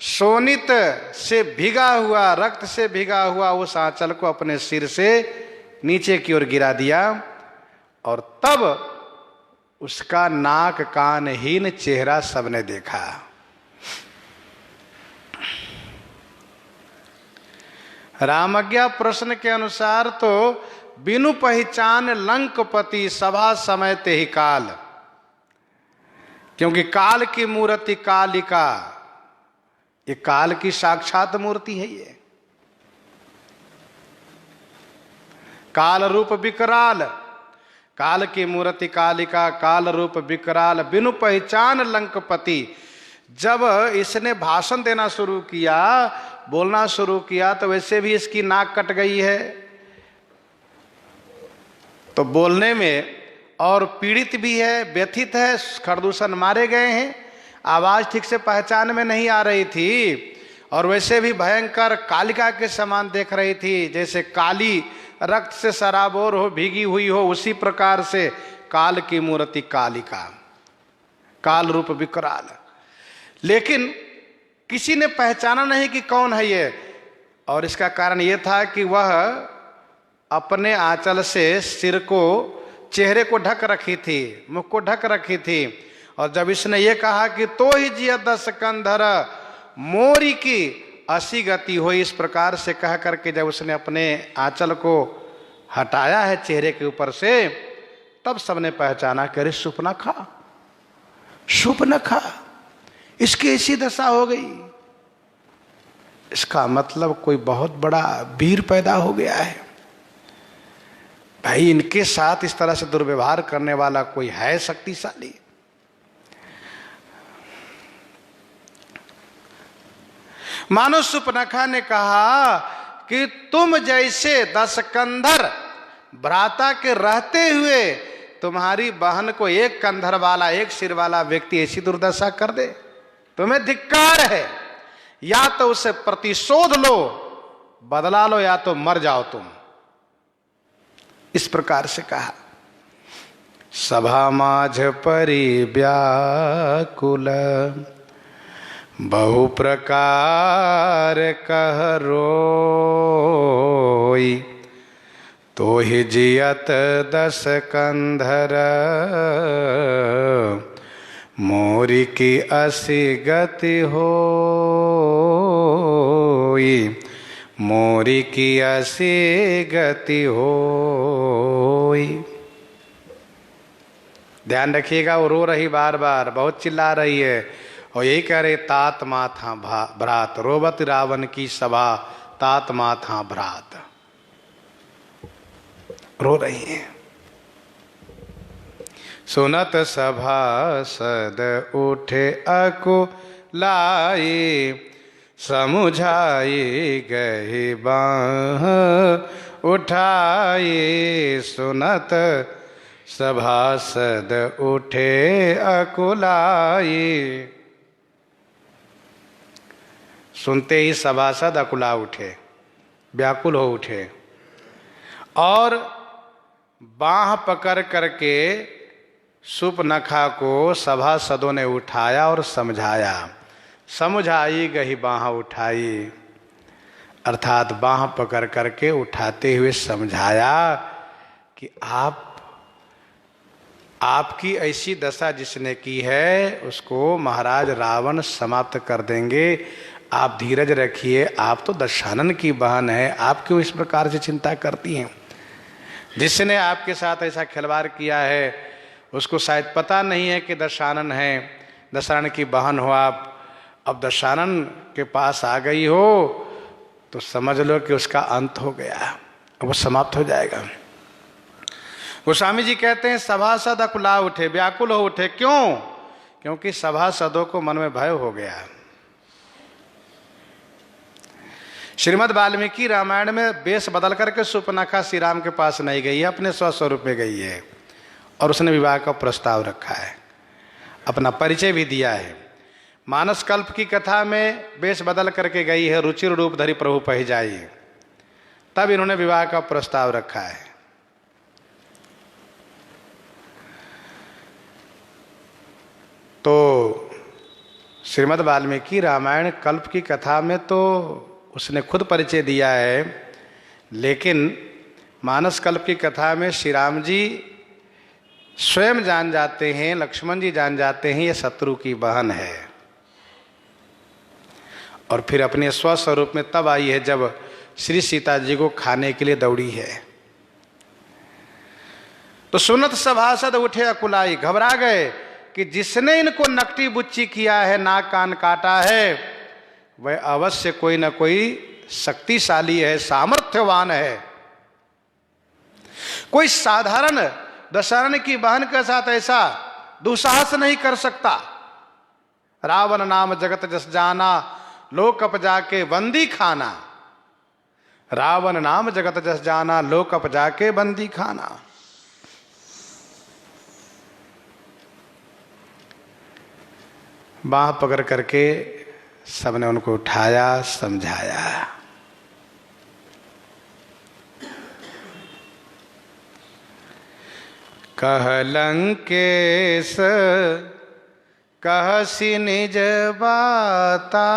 शोणित से भिगा हुआ, रक्त से भिगा हुआ उस आंचल को अपने सिर से नीचे की ओर गिरा दिया। और तब उसका नाक कानहीन चेहरा सबने देखा। रामज्ञा प्रश्न के अनुसार तो बिनु पहचान लंकपति, सभा समय ते ही काल, क्योंकि काल की मूर्ति कालिका, ये काल की साक्षात मूर्ति है। ये काल रूप विकराल, काल की मूर्ति कालिका, काल रूप विकराल, बिनु पहचान लंकपति। जब इसने भाषण देना शुरू किया, बोलना शुरू किया, तो वैसे भी इसकी नाक कट गई है, तो बोलने में और पीड़ित भी है, व्यथित है, खरदूषण मारे गए हैं, आवाज ठीक से पहचान में नहीं आ रही थी, और वैसे भी भयंकर कालिका के समान देख रही थी, जैसे काली रक्त से सराबोर हो, भीगी हुई हो, उसी प्रकार से काल की मूर्ति कालिका, काल रूप विकराल। लेकिन किसी ने पहचाना नहीं कि कौन है ये, और इसका कारण ये था कि वह अपने आंचल से सिर को, चेहरे को ढक रखी थी, मुख को ढक रखी थी। और जब इसने ये कहा कि तो ही जिय 10 कंधर, मोरी की 80 गति हुई, इस प्रकार से कह करके जब उसने अपने आंचल को हटाया है चेहरे के ऊपर से, तब सबने पहचाना कि अरे सुपनखा, सुपनखा, इसकी ऐसी दशा हो गई। इसका मतलब कोई बहुत बड़ा वीर पैदा हो गया है। भाई इनके साथ इस तरह से दुर्व्यवहार करने वाला कोई है शक्तिशाली। मानो सुपनखा ने कहा कि तुम जैसे 10 कंधर भ्राता के रहते हुए तुम्हारी बहन को एक कंधर वाला, एक सिर वाला व्यक्ति ऐसी दुर्दशा कर दे, तुम्हें धिक्कार है। या तो उसे प्रतिशोध लो, बदला लो, या तो मर जाओ तुम। इस प्रकार से कहा। सभा माझ परि व्याकुल बहु प्रकार कह रोई, तो ही जियत 10 कंधर मोरी की असी गति होई, मोरी की असी गति होई। ध्यान रखिएगा, वो रो रही बार बार, बहुत चिल्ला रही है और यही कह रहे तात माथा भ्रात, रोबत रावण की सभा तात माथा भ्रात, रो रही है। सुनत सभासद उठे अकुलाए, समुझाए गए बाँह उठाए। सुनत सभासद उठे अकुलाए। सुनते ही सभासद अकुला उठे, व्याकुल हो उठे और बाँह पकड़ करके सुपनखा को सभासदों ने उठाया और समझाया। समझाई गई बाँह उठाई, अर्थात बाँह पकड़ करके उठाते हुए समझाया कि आपकी ऐसी दशा जिसने की है उसको महाराज रावण समाप्त कर देंगे। आप धीरज रखिए, आप तो दशानन की बहन है, आप क्यों इस प्रकार से चिंता करती हैं? जिसने आपके साथ ऐसा खिलवाड़ किया है उसको शायद पता नहीं है कि दशानन है, दशानन की बहन हो आप। अब दशानन के पास आ गई हो तो समझ लो कि उसका अंत हो गया, वो समाप्त हो जाएगा। गोस्वामी जी कहते हैं सभासद अकुला उठे, व्याकुल हो उठे। क्यों? क्योंकि सभासदों को मन में भय हो गया। श्रीमद् वाल्मीकि रामायण में वेश बदल करके सुपनखा श्री राम के पास नहीं गई है, अपने स्वस्वरूप में गई है और उसने विवाह का प्रस्ताव रखा है, अपना परिचय भी दिया है। मानस कल्प की कथा में वेश बदल करके गई है, रुचिर रूप धरि प्रभु पहि जाई, तब इन्होंने विवाह का प्रस्ताव रखा है। तो श्रीमद् वाल्मीकि रामायण कल्प की कथा में तो उसने खुद परिचय दिया है, लेकिन मानस कल्प की कथा में श्री राम जी स्वयं जान जाते हैं, लक्ष्मण जी जान जाते हैं ये शत्रु की बहन है, और फिर अपने स्वस्वरूप में तब आई है जब श्री सीता जी को खाने के लिए दौड़ी है। तो सुनत सभासद उठे अकुलाई, घबरा गए कि जिसने इनको नकटी बुच्ची किया है, नाक कान काटा है, वह अवश्य कोई न कोई शक्तिशाली है, सामर्थ्यवान है। कोई साधारण दशरथ की बहन के साथ ऐसा दुस्साहस नहीं कर सकता। रावण नाम जगत जस जाना, लोक जाके बंदी खाना। रावण नाम जगत जस जाना, लोक जाके बंदी खाना। बाँह पकड़ करके सबने उनको उठाया, समझाया। कह लंकेश कहसी निज बाता,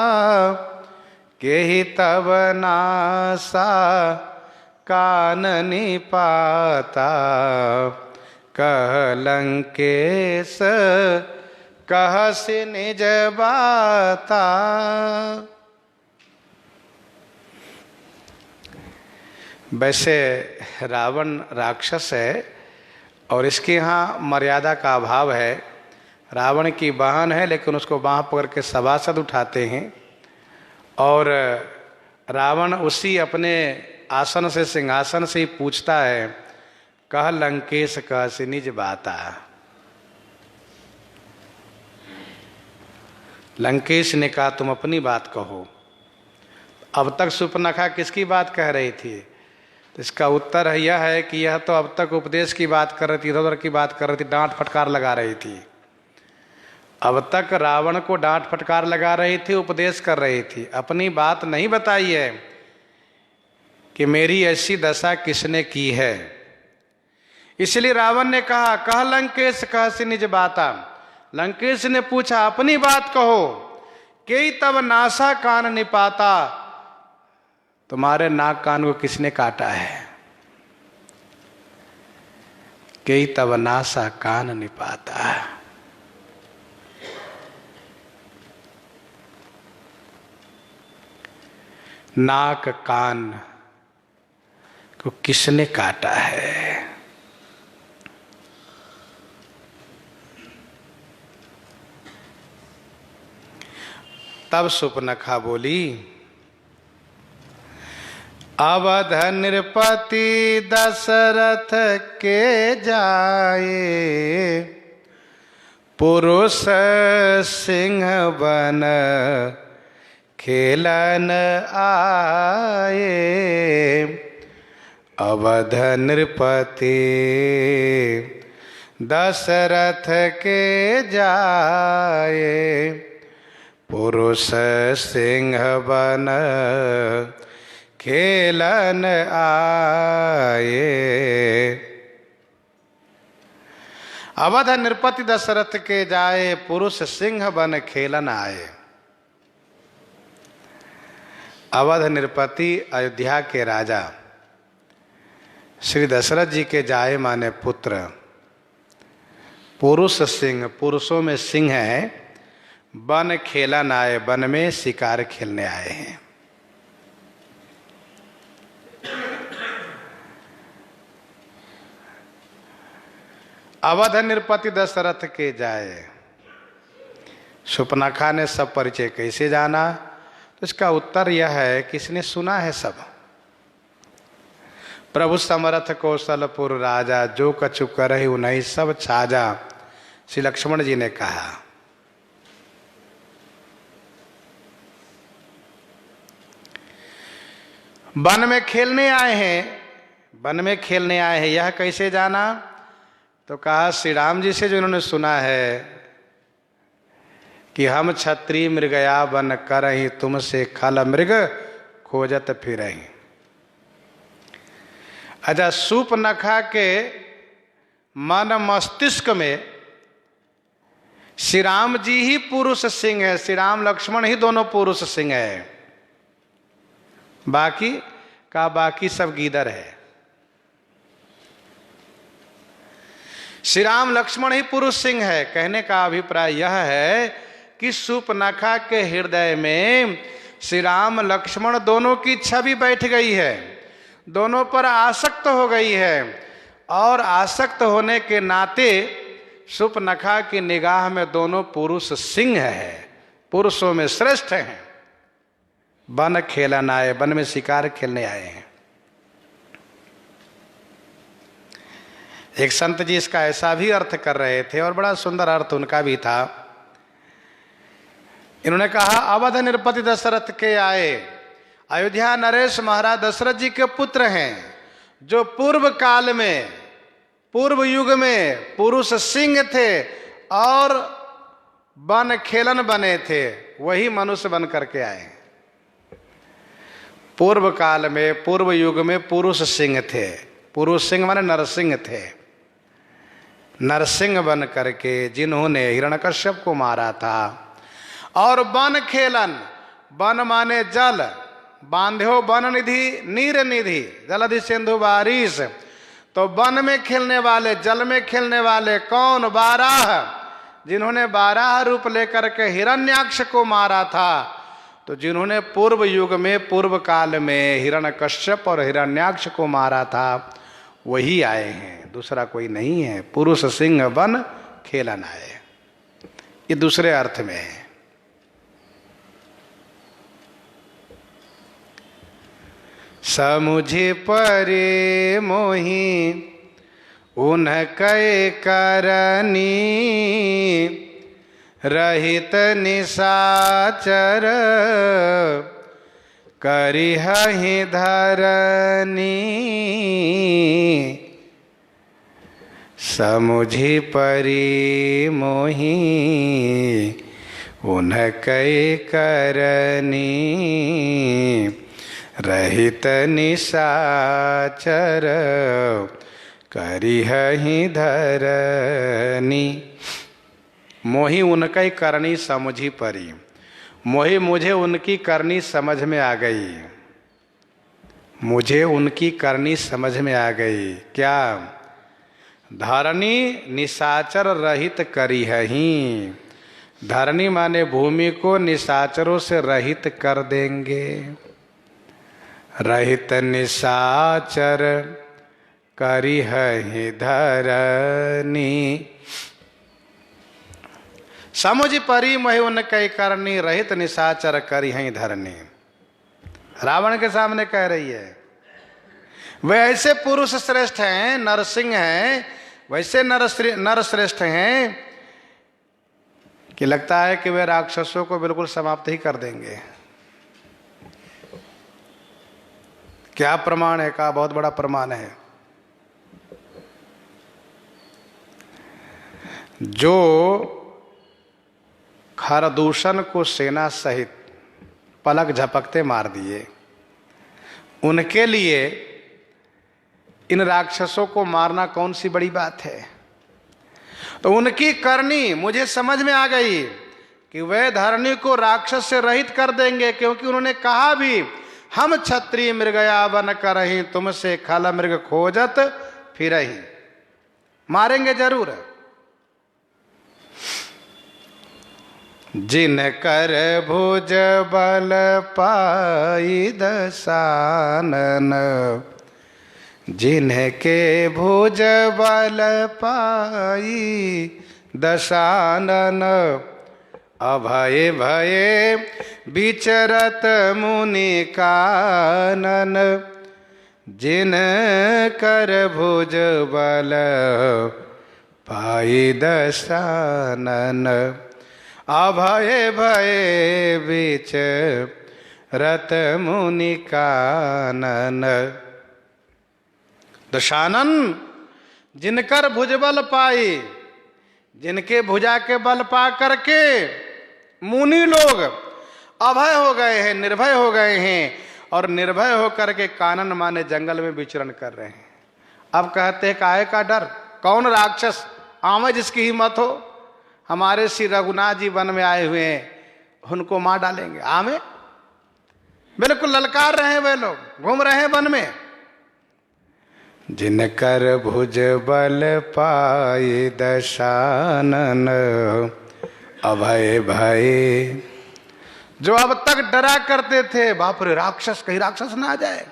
केहि तब नासा काननि पाता। कह लंकेश कहसी निज बाता। वैसे रावण राक्षस है और इसके यहाँ मर्यादा का अभाव है। रावण की बहन है लेकिन उसको बाँह पकड़ के सभासद उठाते हैं और रावण उसी अपने आसन से, सिंहासन से ही पूछता है, कह लंकेश कहसि निज बाता। लंकेश ने कहा तुम अपनी बात कहो। अब तक सुपनखा किसकी बात कह रही थी? तो इसका उत्तर यह है कि यह तो अब तक उपदेश की बात कर रही थी, इधर उधर की बात कर रही थी, डांट फटकार लगा रही थी। अब तक रावण को डांट फटकार लगा रही थी, उपदेश कर रही थी, अपनी बात नहीं बताई है कि मेरी ऐसी दशा किसने की है। इसलिए रावण ने कहा, कह लंकेश कहसि निज बाता। लंकेश ने पूछा, अपनी बात कहो। के तब नासा कान निपाता, तुम्हारे नाक कान को किसने काटा है? के तब नासा कान निपाता, नाक कान को किसने काटा है? तब सुपनखा बोली, अवध नृपति दशरथ के जाए, पुरुष सिंह बन खेलन आए। अवध नृपति दशरथ के जाए, पुरुष सिंह बन खेलन आए। अवध नृपति दशरथ के जाए, पुरुष सिंह बन खेलन आए। अवध नृपति अयोध्या के राजा श्री दशरथ जी के जाए माने पुत्र, पुरुष सिंह, पुरुषों में सिंह है, वन खेलन आए, वन में शिकार खेलने आए हैं। अवध नृपति दशरथ के जाए। सुपनखा ने सब परिचय कैसे जाना? तो इसका उत्तर यह है कि इसने सुना है सब। प्रभु समरथ कौशलपुर राजा, जो कछु करहि उन्हीं सब छाजा, श्री लक्ष्मण जी ने कहा। वन में खेलने आए हैं, वन में खेलने आए हैं, यह कैसे जाना? तो कहा श्री राम जी से जो इन्होंने सुना है कि हम क्षत्रिय मृगया वन करहि, तुमसे खल मृग खोजत फिरहि। अच्छा, सुपनखा के मन मस्तिष्क में श्री राम जी ही पुरुष सिंह है, श्री राम लक्ष्मण ही दोनों पुरुष सिंह है, बाकी सब गीदड़ है। श्री राम लक्ष्मण ही पुरुष सिंह है। कहने का अभिप्राय यह है कि सुपनखा के हृदय में श्री राम लक्ष्मण दोनों की छवि बैठ गई है, दोनों पर आसक्त हो गई है, और आसक्त होने के नाते सुपनखा की निगाह में दोनों पुरुष सिंह है, पुरुषों में श्रेष्ठ हैं। वन खेलन आए, वन में शिकार खेलने आए हैं। एक संत जी इसका ऐसा भी अर्थ कर रहे थे, और बड़ा सुंदर अर्थ उनका भी था। इन्होंने कहा, अवध नृपति दशरथ के आए। अयोध्या नरेश महाराज दशरथ जी के पुत्र हैं, जो पूर्व काल में, पूर्व युग में पुरुष सिंह थे और वन खेलन बने थे, वही मनुष्य बन करके आए। पूर्व काल में, पूर्व युग में पुरुष सिंह थे, पुरुष सिंह माने नरसिंह थे। नरसिंह बन करके जिन्होंने हिरण्यकश्यप को मारा था, और वन खेलन, वन माने जल, बांध्यो वन निधि नीर निधि जलधि सिंधु बारिश। तो वन में खेलने वाले, जल में खेलने वाले कौन? बाराह, जिन्होंने बाराह रूप लेकर के हिरण्याक्ष को मारा था। तो जिन्होंने पूर्व युग में, पूर्व काल में हिरण्यकश्यप और हिरण्याक्ष को मारा था, वही आए हैं, दूसरा कोई नहीं है। पुरुष सिंह वन खेलन आए, ये दूसरे अर्थ में है। समुझि परे मोहि उनकै करनी, रहित निशाचर करिहहि धरनी। समुझि परि मोहि उनकै करनी, रहित निशाचर करिहहि धरनी। मोहि उनकै करनी समुझि परि, मोहि मुझे उनकी करनी समझ में आ गई, मुझे उनकी करनी समझ में आ गई। क्या? धरनी निशाचर रहित करिहहि। धरनी माने भूमि को निशाचरों से रहित कर देंगे। रहित निशाचर करिहहि धरनी। समुझि परि मोहि उनकै करनी, रहित निशाचर करिहहि धरनी। रावण के सामने कह रही है, वे ऐसे पुरुष श्रेष्ठ हैं, नरसिंह हैं, वैसे नर श्रेष्ठ हैं कि लगता है कि वे राक्षसों को बिल्कुल समाप्त ही कर देंगे। क्या प्रमाण है? का बहुत बड़ा प्रमाण है। जो खरदूषण को सेना सहित पलक झपकते मार दिए, उनके लिए इन राक्षसों को मारना कौन सी बड़ी बात है। तो उनकी करनी मुझे समझ में आ गई कि वे धरनी को राक्षस से रहित कर देंगे, क्योंकि उन्होंने कहा भी, हम क्षत्रिय मृगया वन करहि, तुमसे खल मृग खोजत फिरहि। मारेंगे जरूर। जिन कर भुज बल पाई दसानन, जिनके भुज बल पाई दसानन, अभय भये विचरत मुनि कानन, जिन कर भुज बल पाई दसानन, अभय भये विचरत मुनि कानन। दशानन, जिनकर भुजबल पाई, जिनके भुजा के बल पा करके मुनि लोग अभय हो गए हैं, निर्भय हो गए हैं, और निर्भय होकर के कानन माने जंगल में विचरण कर रहे हैं। अब कहते हैं काहे का डर, कौन राक्षस आवे जिसकी हिम्मत हो, हमारे श्री रघुनाथ जी वन में आए हुए हैं, उनको मार डालेंगे। आवे बिल्कुल ललकार रहे हैं, वे लोग घूम रहे हैं वन में। जिनकर भुज बल पाए दशानन, अभय भय। जो अब तक डरा करते थे, बाप रे राक्षस, कहीं राक्षस ना आ जाए,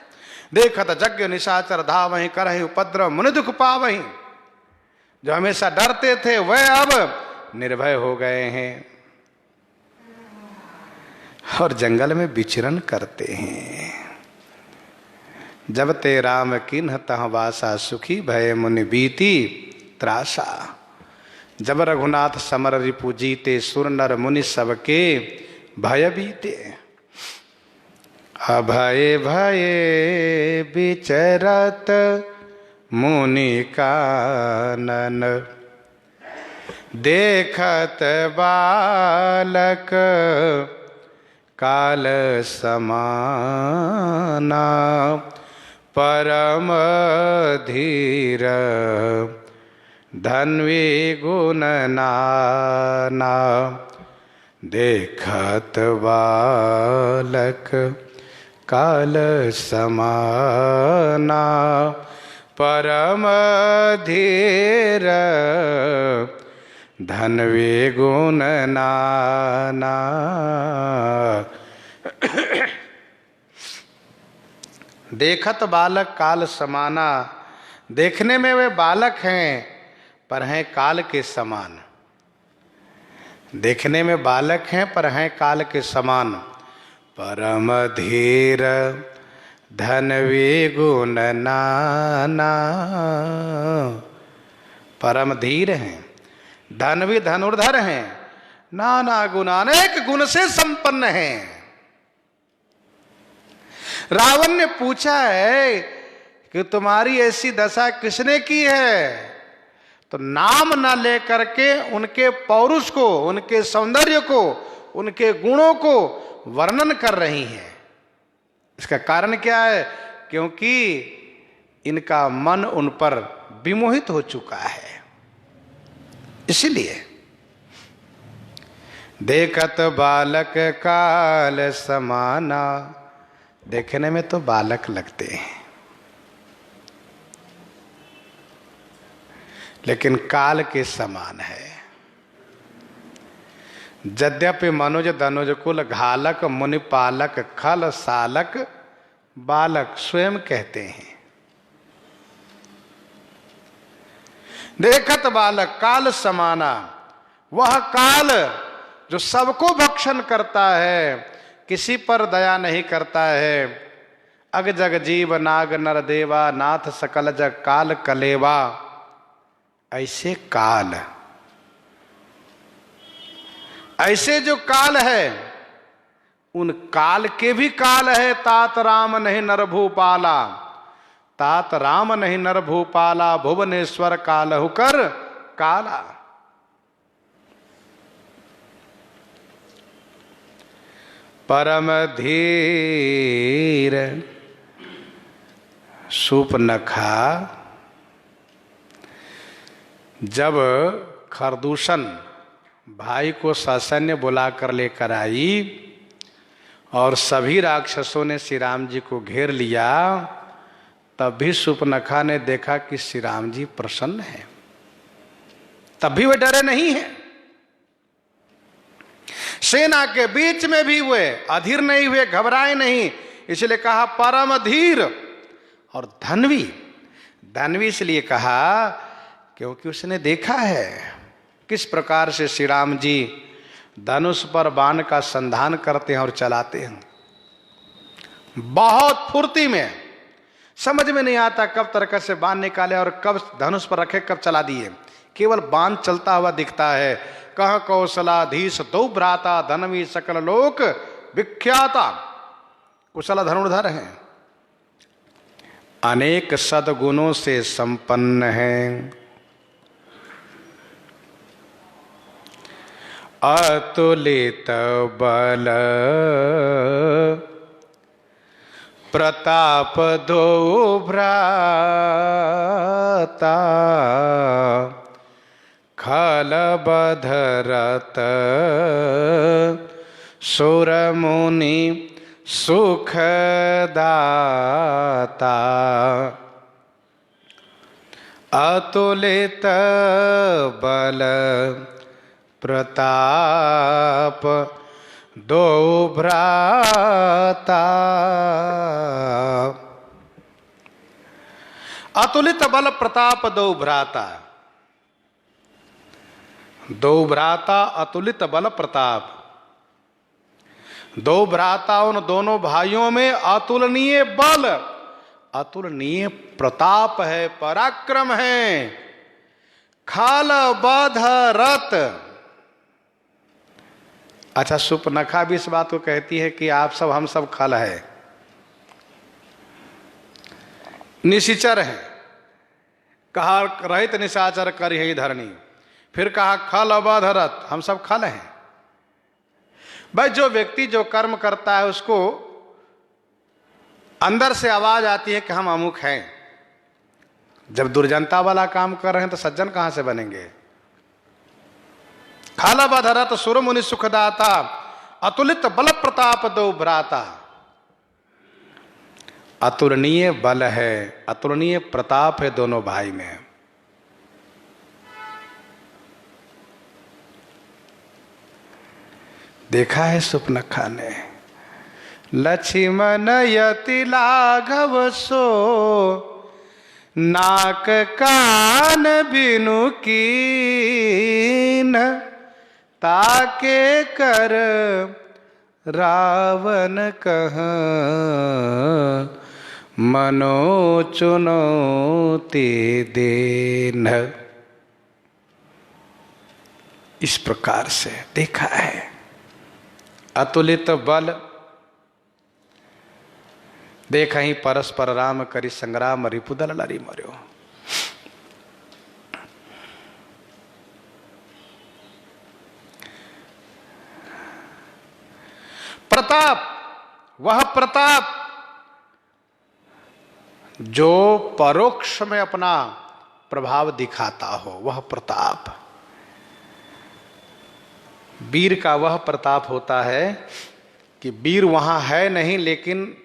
देखत यज्ञ निशाचर धावहि, करहि उपद्रव मुनि दुख पावहि। जो हमेशा डरते थे वह अब निर्भय हो गए हैं और जंगल में विचरण करते हैं। जब ते राम किन्ह तह वासा, सुखी भय मुनि बीती त्रासा। जब रघुनाथ समर रिपु जीते, सुर नर मुनि सबके भय बीते। अभय भये विचरत मुनि कानन, देखत बालक काल समाना। परम धीर धन्वी गुण नाना, देखत बालक काल समाना। परम धीर धन्वी गुण नाना। देखत बालक काल समाना, देखने में वे बालक हैं पर हैं काल के समान। देखने में बालक हैं पर हैं काल के समान। परम धीर धनवी गुण नाना। परम धीर हैं, धनवी धनुर्धर हैं, नाना गुण अनेक गुण से संपन्न हैं। रावण ने पूछा है कि तुम्हारी ऐसी दशा किसने की है? तो नाम न लेकर के उनके पौरुष को, उनके सौंदर्य को, उनके गुणों को वर्णन कर रही हैं। इसका कारण क्या है? क्योंकि इनका मन उन पर विमोहित हो चुका है। इसलिए देखत बालक काल समाना, देखने में तो बालक लगते हैं लेकिन काल के समान है। यद्यपि मनुज धनुज कुल घालक, मुनि पालक, खल सालक बालक स्वयं कहते हैं। देखत बालक काल समाना, वह काल जो सबको भक्षण करता है, किसी पर दया नहीं करता है। अग जग जीव नाग नर देवा, नाथ सकल जग काल कलेवा। ऐसे काल, ऐसे जो काल है, उन काल के भी काल है। तात राम नहीं नर भूपाला, तात राम नहीं नर भूपाला, भुवनेश्वर कालहु कर काला। परम धीर सूपनखा, जब खरदूषण भाई को ससैन्य बुलाकर लेकर आई और सभी राक्षसों ने श्री राम जी को घेर लिया, तब भी सूपनखा ने देखा कि श्री राम जी प्रसन्न हैं, तब भी वे डरे नहीं हैं। सेना के बीच में भी वे अधीर नहीं हुए, घबराए नहीं। इसलिए कहा परम धीर। और धनवी, धनवी इसलिए कहा क्योंकि उसने देखा है किस प्रकार से श्री राम जी धनुष पर बाण का संधान करते हैं और चलाते हैं। बहुत फुर्ती में, समझ में नहीं आता कब तरकस से बाण निकाले और कब धनुष पर रखे, कब चला दिए। केवल बाण चलता हुआ दिखता है। कह कौशलाधीश दो भ्राता, धनवी सकल लोक विख्याता। कुशल धनुर्धर हैं, अनेक सद्गुणों से संपन्न हैं। अतुलित बल प्रताप दो भ्राता, खल बधरत सुर मुनि सुखदाता। अतुलित बल प्रताप दो भ्राता। अतुलित बल प्रताप दो भ्राता, दो भ्राता अतुलित बल प्रताप। दो भ्राता, उन दोनों भाइयों में अतुलनीय बल, अतुलनीय प्रताप है, पराक्रम है। खल बध रत। अच्छा, सूपनखा भी इस बात को कहती है कि आप सब, हम सब खल है, निशिचर है। कहा रहित निशाचर कर ही धरणी। फिर कहा खल बध रत, हम सब खल हैं। भाई, जो व्यक्ति जो कर्म करता है उसको अंदर से आवाज आती है कि हम अमुक हैं। जब दुर्जनता वाला काम कर रहे हैं तो सज्जन कहां से बनेंगे। खल बध रत सुर मुनि सुखदाता, अतुलित बल प्रताप दो भ्राता। अतुलनीय बल है, अतुलनीय प्रताप है दोनों भाई में। देखा है सूपनखा ने। लक्ष्मण यति लाघव सो, नाक कान बिनु कीन, ताके कर रावण कह मनो चुनौती देन। इस प्रकार से देखा है। अतुलित बल देख ही परस्पर राम करी संग्राम, रिपुदल लड़ी मर्यो। प्रताप, वह प्रताप जो परोक्ष में अपना प्रभाव दिखाता हो, वह प्रताप। वीर का वह प्रताप होता है कि वीर वहां है नहीं, लेकिन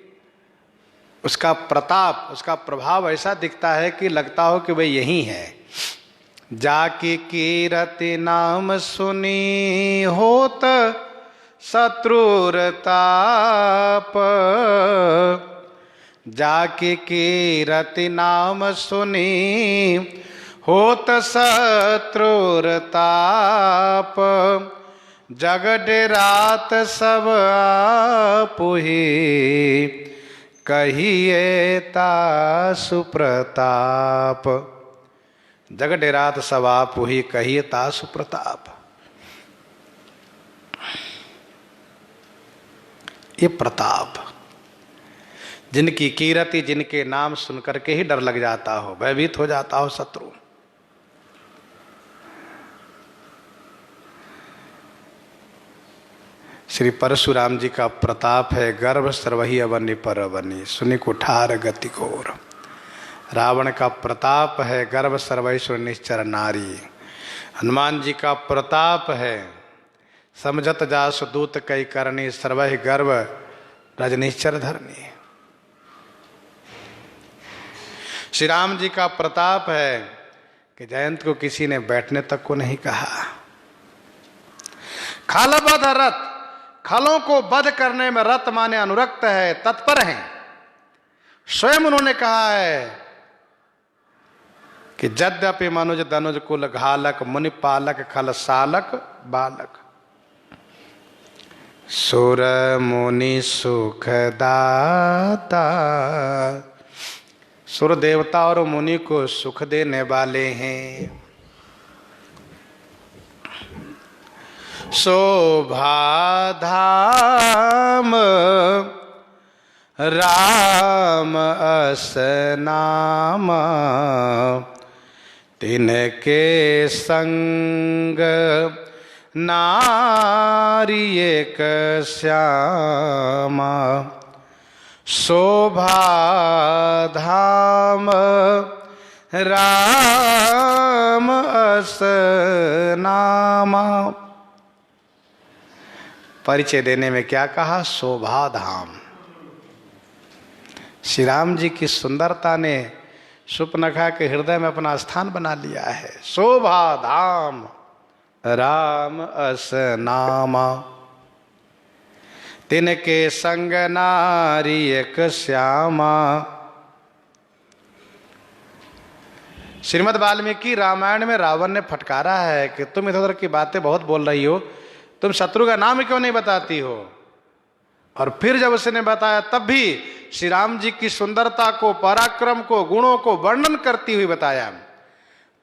उसका प्रताप, उसका प्रभाव ऐसा दिखता है कि लगता हो कि वह यही है। जाके कीरति नाम सुनी होत शत्रुरताप, जाके कीरति नाम सुनी होत शत्रुरताप, जग डेरात सब आपुहि कहिए तासु प्रताप। जग डेरात सब आपुहि कहिए तासु प्रताप। ये प्रताप, जिनकी कीरति, जिनके नाम सुनकर के ही डर लग जाता हो, भयभीत हो जाता हो शत्रु। श्री परशुराम जी का प्रताप है, गर्भ सर्वहि अवनि पर अवनि, सुनि कुठार गति घोर। रावण का प्रताप है, गर्भ सर्वैश्वर निश्चर नारी। हनुमान जी का प्रताप है, समझत जासु दूत कई करनी, सर्वहि गर्भ रजनिश्चर धरनी। श्री राम जी का प्रताप है कि जयंत को किसी ने बैठने तक को नहीं कहा। खल बध रथ, खलों को वध करने में रत माने अनुरक्त है, तत्पर हैं। स्वयं उन्होंने कहा है कि यद्यपि मनुज दनुज कुल घालक, मुनि पालक खल सालक बालक। सुर मुनि सुखदाता, सुर देवता और मुनि को सुख देने वाले हैं। शोभा धाम राम अस नाम, तिनके संग नारी एक श्यामा। शोभा धाम राम अस नामा। परिचय देने में क्या कहा? शोभा धाम। श्री राम जी की सुंदरता ने सुपनखा के हृदय में अपना स्थान बना लिया है। शोभा धाम राम अस नामा, तिनके संग नारी एक श्यामा। श्रीमद् वाल्मीकि रामायण में रावण ने फटकारा है कि तुम इधर उधर की बातें बहुत बोल रही हो, तुम शत्रु का नाम क्यों नहीं बताती हो? और फिर जब उसने बताया तब भी श्री राम जी की सुंदरता को, पराक्रम को, गुणों को वर्णन करती हुई बताया।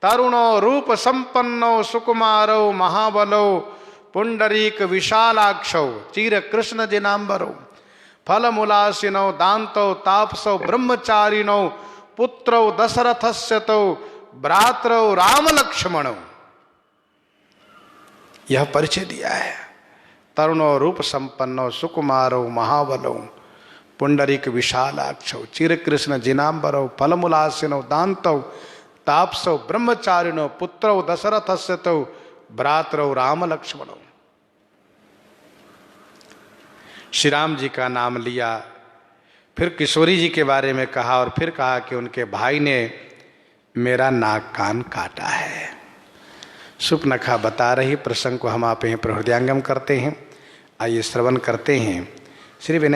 तरुणो रूप संपन्नो सुकुमारो महाबलो, पुंडरीक विशालाक्षौ चीर कृष्ण जिनांबरो। फल मूलासिनो दांतो तापसो ब्रह्मचारिणो, पुत्रौ दशरथस्य तो भ्रातरौ राम लक्ष्मणौ। यह परिचय दिया है। तरुणो रूप संपन्नो सुकुमारो महाबलो, पुंडरीक विशालाक्षौ चीर कृष्ण जिनांबरो, फल मूलासिनो दांतो तापसौ ब्रह्मचारिणो, पुत्रौ दशरथस्य तो भ्रातरौ राम लक्ष्मणौ। श्री राम जी का नाम लिया, फिर किशोरी जी के बारे में कहा और फिर कहा कि उनके भाई ने मेरा नाक कान काटा है। सुपनखा बता रही प्रसंग को हम आप यहीं प्रहृदयांगम करते हैं। आइए श्रवण करते हैं। श्री विनय